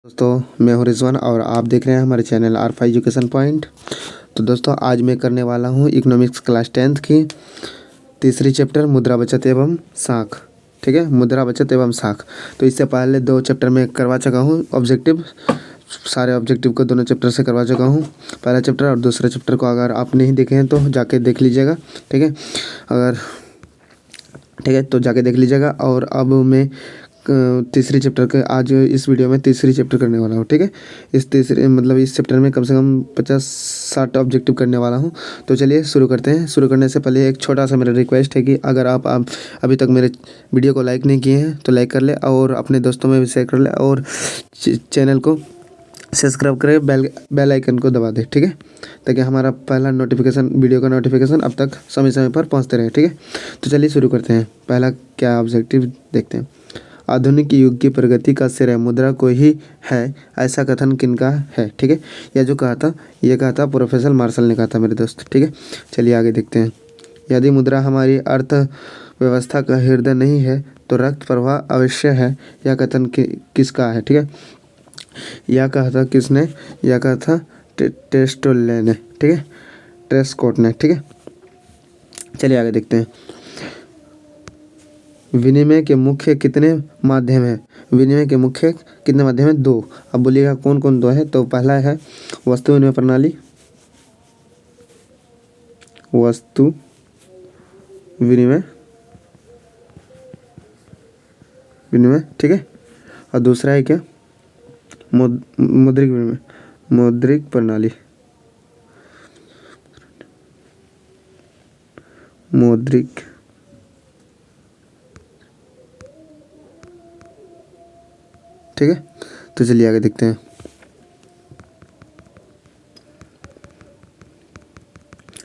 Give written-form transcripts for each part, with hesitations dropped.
दोस्तों मैं हूं रिजवान और आप देख रहे हैं हमारे चैनल आर5 एजुकेशन पॉइंट। तो दोस्तों आज मैं करने वाला हूं इकोनॉमिक्स क्लास 10th की तीसरी चैप्टर मुद्रा बचत एवं साख। ठीक है, मुद्रा बचत एवं साख। तो इससे पहले 2 चैप्टर में करवा चुका हूं ऑब्जेक्टिव, सारे ऑब्जेक्टिव को दोनों चैप्टर से करवा चुका हूँ। पहला चैप्टर और दूसरा चैप्टर को अगर आप नहीं देखे हैं तो जाके देख लीजिएगा। ठीक है, अगर ठीक है तो जाके देख लीजिएगा। और अब मैं तीसरी चैप्टर के आज इस वीडियो में तीसरी चैप्टर करने वाला हूँ। ठीक है, इस चैप्टर में कम से कम 50-60 ऑब्जेक्टिव करने वाला हूँ। तो चलिए शुरू करते हैं। शुरू करने से पहले एक छोटा सा मेरा रिक्वेस्ट है कि अगर आप अभी तक मेरे वीडियो को लाइक नहीं किए हैं तो लाइक कर ले और अपने दोस्तों में भी शेयर कर ले और चैनल को सब्सक्राइब करें, बेल आइकन को दबा दें। ठीक है, ताकि हमारा पहला नोटिफिकेशन, वीडियो का नोटिफिकेशन अब तक समय समय पर पहुंचते रहे। ठीक है, तो चलिए शुरू करते हैं। पहला क्या ऑब्जेक्टिव देखते हैं। आधुनिक युग की प्रगति का श्रेय मुद्रा को ही है, ऐसा कथन किनका है। ठीक है, यह जो कहा था, ये कहा था प्रोफेसर मार्शल ने कहा था मेरे दोस्त। ठीक है, चलिए आगे देखते हैं। यदि मुद्रा हमारी अर्थव्यवस्था का हृदय नहीं है तो रक्त प्रवाह अवश्य है, यह कथन किसका है। ठीक है, यह कहा था किसने, यह कहा था टेस्टोले ने। ठीक है, ट्रेस्कोट ने। ठीक है, चलिए आगे देखते हैं। विनिमय के मुख्य कितने माध्यम हैं। विनिमय के मुख्य कितने माध्यम हैं? 2। अब बोलिएगा कौन कौन 2 है। तो पहला है वस्तु विनिमय प्रणाली, वस्तु विनिमय विनिमय। ठीक है, और दूसरा है क्या? मौद्रिक विनिमय, मौद्रिक प्रणाली, मौद्रिक। ठीक है, तो चलिए आगे देखते हैं।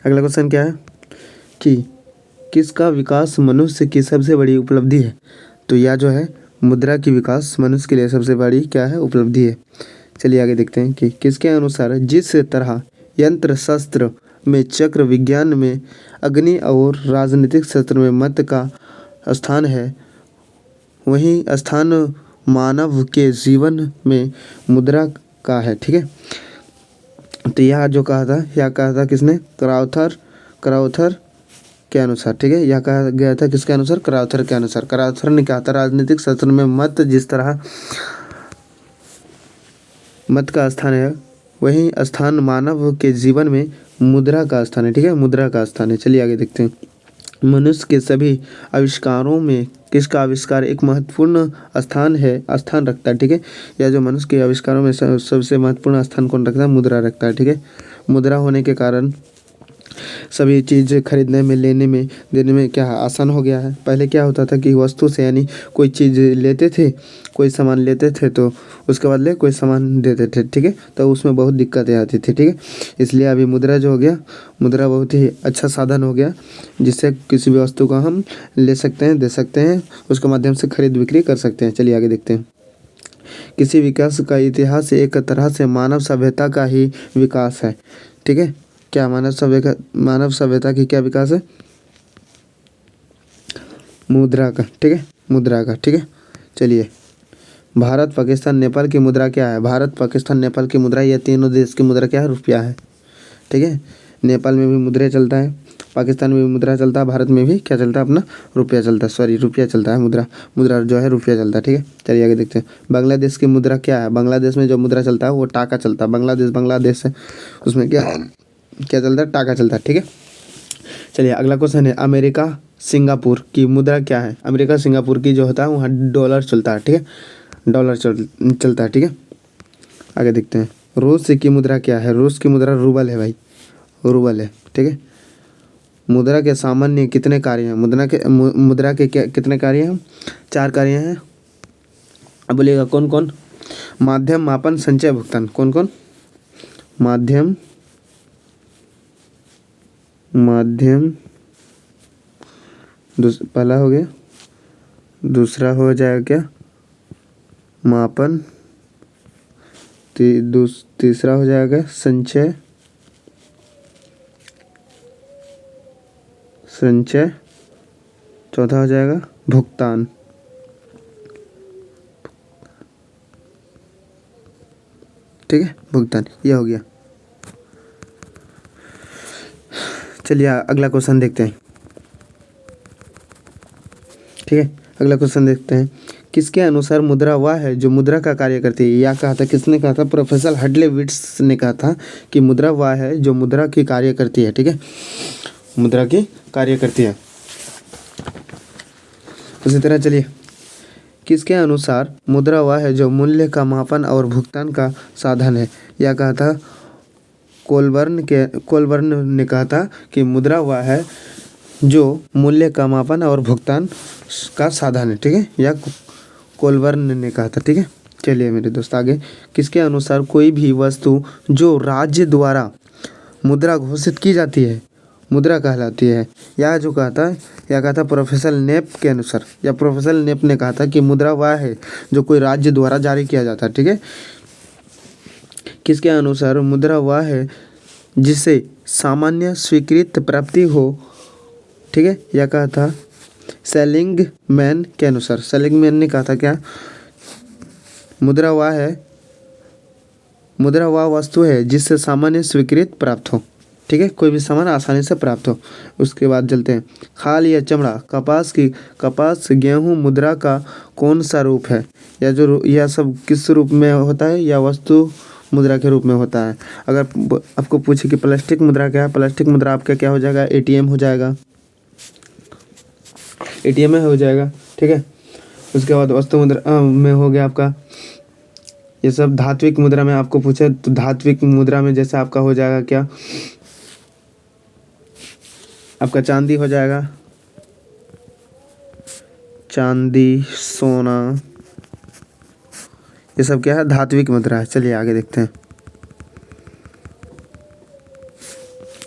अगला क्वेश्चन क्या है कि किसका विकास मनुष्य की सबसे बड़ी उपलब्धि है। तो यह जो है मुद्रा की विकास मनुष्य के लिए सबसे बड़ी क्या है, उपलब्धि है। चलिए आगे देखते हैं कि किसके अनुसार जिस तरह यंत्र शस्त्र में चक्र, विज्ञान में अग्नि और राजनीतिक शास्त्र में मत का स्थान है, वहीं स्थान मानव के जीवन में मुद्रा का है। ठीक है, तो यह जो कहा था, यह कहा था किसने? क्राउथर के अनुसार। ठीक है, यह कहा गया था किसके अनुसार? क्राउथर के अनुसार। क्राउथर ने कहा था राजनीतिक शास्त्र में मत जिस तरह मत का स्थान है, वही स्थान मानव के जीवन में मुद्रा का स्थान है। ठीक है, मुद्रा का स्थान है। चलिए आगे देखते हैं। मनुष्य के सभी आविष्कारों में किसका आविष्कार एक महत्वपूर्ण स्थान रखता है। ठीक है, यह जो मनुष्य के आविष्कारों में सबसे महत्वपूर्ण स्थान कौन रखता है? मुद्रा रखता है। ठीक है, मुद्रा होने के कारण सभी चीज़ खरीदने में, लेने में, देने में क्या आसान हो गया है। पहले क्या होता था कि वस्तु से, यानी कोई चीज़ लेते थे, कोई सामान लेते थे तो उसके बदले कोई सामान देते थे। ठीक है, तो उसमें बहुत दिक्कतें आती थी। ठीक है, इसलिए अभी मुद्रा जो हो गया, मुद्रा बहुत ही अच्छा साधन हो गया जिससे किसी भी वस्तु को हम ले सकते हैं, दे सकते हैं, उसके माध्यम से खरीद बिक्री कर सकते हैं। चलिए आगे देखते हैं। किसी विकास का इतिहास एक तरह से मानव सभ्यता का ही विकास है। ठीक है, क्या मानव सभ्यता की क्या विकास है? मुद्रा का। ठीक है, मुद्रा का। ठीक है, चलिए। भारत, पाकिस्तान, नेपाल की मुद्रा क्या है? भारत, पाकिस्तान, नेपाल की मुद्रा, ये तीनों देश की मुद्रा क्या है? रुपया है। ठीक है, नेपाल में भी मुद्रा चलता है, पाकिस्तान में भी मुद्रा चलता है, भारत में भी क्या चलता है? अपना रुपया चलता है। सॉरी, रुपया चलता है, मुद्रा जो है रुपया चलता है। ठीक है, चलिए आगे देखते हैं। बांग्लादेश की मुद्रा क्या है? बांग्लादेश में जो मुद्रा चलता है वो टाका चलता है। बांग्लादेश है, उसमें क्या चलता है? टाका चलता है। ठीक है, चलिए अगला क्वेश्चन है। अमेरिका सिंगापुर की मुद्रा क्या है? अमेरिका सिंगापुर की जो होता है वहाँ डॉलर चलता है। ठीक है, डॉलर चलता है। ठीक है, आगे देखते हैं। रूस की मुद्रा क्या है? रूस की मुद्रा रूबल है भाई, रूबल है। ठीक है, मुद्रा के सामान्य कितने कार्य हैं? मुद्रा के क्या कितने कार्य हैं? 4 कार्य हैं। अब बोलिएगा कौन कौन? माध्यम, मापन, संचय, भुगतान। कौन कौन? माध्यम, पहला हो गया, दूसरा हो जाएगा क्या? मापन, तीसरा हो जाएगा संचय, चौथा हो जाएगा भुगतान। ठीक है, भुगतान ये हो गया। चलिए अगला क्वेश्चन देखते हैं। ठीक है, अगला क्वेश्चन देखते हैं। किसके अनुसार मुद्रा वह है जो मुद्रा का कार्य करती है? यह कहा था, किसने कहा था? प्रोफेसर हडलेविट्स ने कहा था कि मुद्रा वह है जो मुद्रा की कार्य करती है। ठीक है, मुद्रा की कार्य करती है। उसी तरह चलिए, किसके अनुसार मुद्रा वह है जो मूल्य का मापन और भुगतान का साधन है? यह कहा था कोलबर्न ने कहा था कि मुद्रा वह है जो मूल्य का मापन और भुगतान का साधन है। ठीक है, यह कोलबर्न ने कहा था। ठीक है, चलिए मेरे दोस्त आगे। किसके अनुसार कोई भी वस्तु जो राज्य द्वारा मुद्रा घोषित की जाती है मुद्रा कहलाती है? यह जो कहा था, यह कहा था प्रोफेसर नेप के अनुसार, या प्रोफेसर नेप ने कहा था कि मुद्रा वह है जो कोई राज्य द्वारा जारी किया जाता है। ठीक है, किसके अनुसार मुद्रा वह है जिसे सामान्य स्वीकृत प्राप्ति हो? ठीक है, यह कहा था सेलिंगमैन के अनुसार। सेलिंगमैन ने कहा था क्या? मुद्रा वह वस्तु है जिससे सामान्य स्वीकृत प्राप्त हो। ठीक है, कोई भी सामान आसानी से प्राप्त हो। उसके बाद चलते हैं, खाल या चमड़ा, कपास, गेहूं मुद्रा का कौन सा रूप है? यह सब किस रूप में होता है? या वस्तु मुद्रा के रूप में होता है। अगर आपको पूछे कि प्लास्टिक मुद्रा क्या है, प्लास्टिक मुद्रा आपका क्या हो जाएगा? एटीएम हो जाएगा, एटीएम में हो जाएगा। ठीक है, उसके बाद वस्तु मुद्रा में हो गया आपका ये सब। धात्विक मुद्रा में आपको पूछे तो धात्विक मुद्रा में जैसे आपका हो जाएगा क्या? आपका चांदी हो जाएगा, चांदी, सोना, ये सब क्या है? धात्विक मुद्रा है। चलिए आगे देखते हैं।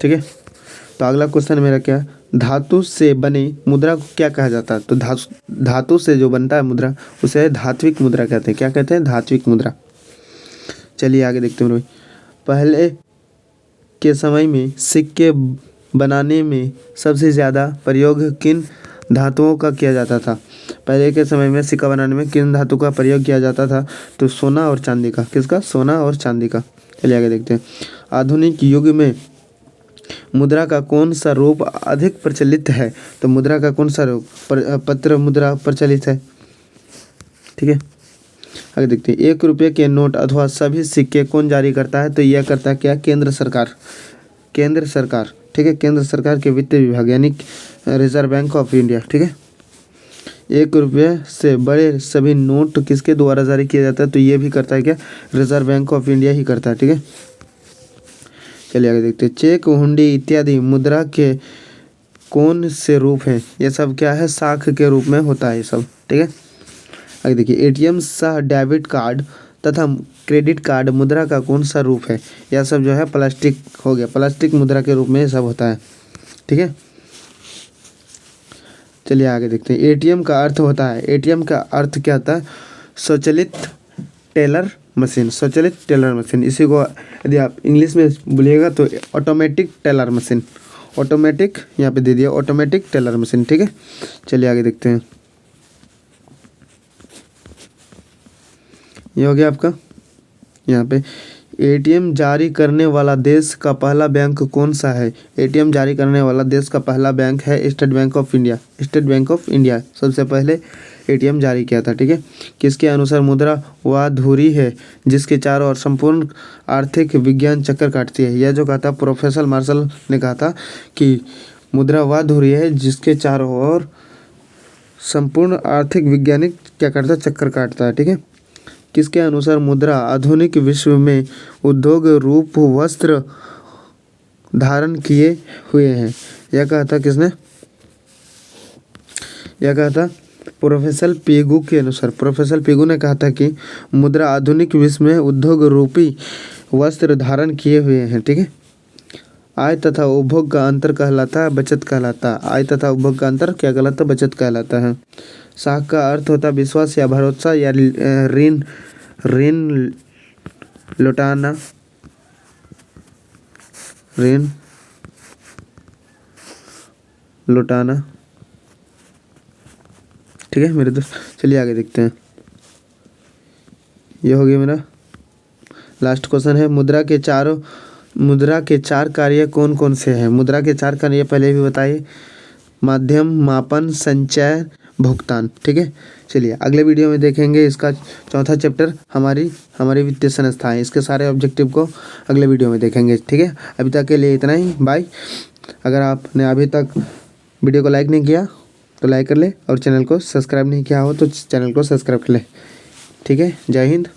ठीक है, तो अगला क्वेश्चन मेरा क्या? धातु से बने मुद्रा को क्या कहा जाता है? तो धातु से जो बनता है मुद्रा उसे धात्विक मुद्रा कहते हैं। क्या कहते हैं? धात्विक मुद्रा। चलिए आगे देखते हैं। पहले के समय में सिक्के बनाने में सबसे ज़्यादा प्रयोग किन धातुओं का किया जाता था? पहले के समय में सिक्का बनाने में किन धातु का प्रयोग किया जाता था? तो सोना और चांदी का। किसका? सोना और चांदी का। चलिए आगे देखते हैं। आधुनिक युग में मुद्रा का कौन सा रूप अधिक प्रचलित है? तो मुद्रा का कौन सा रूप? पत्र मुद्रा प्रचलित है। ठीक है, आगे देखते हैं। 1 रुपये के नोट अथवा सभी सिक्के कौन जारी करता है? तो यह करता है क्या? केंद्र सरकार। केंद्र सरकार। ठीक है, केंद्र सरकार के वित्त विभाग यानी रिजर्व बैंक ऑफ इंडिया। ठीक है, 1 रुपये से बड़े सभी नोट किसके द्वारा जारी किया जाता है? तो ये भी करता है क्या? रिजर्व बैंक ऑफ इंडिया ही करता है। ठीक है, चलिए आगे देखते हैं। चेक, हुंडी इत्यादि मुद्रा के कौन से रूप हैं? ये सब क्या है? साख के रूप में होता है ये सब। ठीक है, आगे देखिए। एटीएम सह डेबिट कार्ड तथा क्रेडिट कार्ड मुद्रा का कौन सा रूप है? यह सब जो है प्लास्टिक हो गया, प्लास्टिक मुद्रा के रूप में ये सब होता है। ठीक है, चलिए आगे देखते हैं। एटीएम का अर्थ होता है, एटीएम का अर्थ क्या होता है? स्वचालित टेलर मशीन। स्वचालित टेलर मशीन, इसी को यदि आप इंग्लिश में बोलिएगा तो ऑटोमेटिक टेलर मशीन। ऑटोमेटिक यहाँ पे दे दिया, ऑटोमेटिक टेलर मशीन। ठीक है, चलिए आगे देखते हैं। ये हो गया आपका। यहाँ पे एटीएम जारी करने वाला देश का पहला बैंक कौन सा है? एटीएम जारी करने वाला देश का पहला बैंक है state bank of India. State bank of India सबसे पहले एटीएम जारी किया था। ठीक है, किसके अनुसार मुद्रा वह धुरी है जिसके चारों ओर संपूर्ण आर्थिक विज्ञान चक्कर काटती है? यह जो कहा था प्रोफेसर मार्शल ने कहा था कि मुद्रा वह धुरी है जिसके चारों ओर संपूर्ण आर्थिक वैज्ञानिक क्या करता है? चक्कर काटता है। ठीक है, किसके अनुसार मुद्रा आधुनिक विश्व में उद्योग रूप वस्त्र धारण किए हुए हैं? यह कहा था किसने? यह कहा था प्रोफेसर पेगु के अनुसार। प्रोफेसर पेगु ने कहा था कि मुद्रा आधुनिक विश्व में उद्योग रूपी वस्त्र धारण किए हुए हैं। ठीक है, आय तथा उपभोग का अंतर कहलाता है बचत कहलाता है। आय तथा उपभोग का अंतर क्या कहलाता है? बचत कहलाता है। साख का अर्थ होता है विश्वास या भरोसा या ऋण लौटाना, ऋण लौटाना। ठीक है मेरे दोस्त, चलिए आगे देखते हैं। ये हो गया मेरा लास्ट क्वेश्चन है मुद्रा के चार कार्य कौन कौन से हैं। मुद्रा के चार कार्य पहले भी बताइए, माध्यम, मापन, संचय, भुगतान। ठीक है, चलिए अगले वीडियो में देखेंगे इसका चौथा चैप्टर हमारी वित्तीय संस्थाएं। इसके सारे ऑब्जेक्टिव को अगले वीडियो में देखेंगे। ठीक है, अभी तक के लिए इतना ही, बाय। अगर आपने अभी तक वीडियो को लाइक नहीं किया तो लाइक कर ले, और चैनल को सब्सक्राइब नहीं किया हो तो चैनल को सब्सक्राइब कर ले। ठीक है, जय हिंद।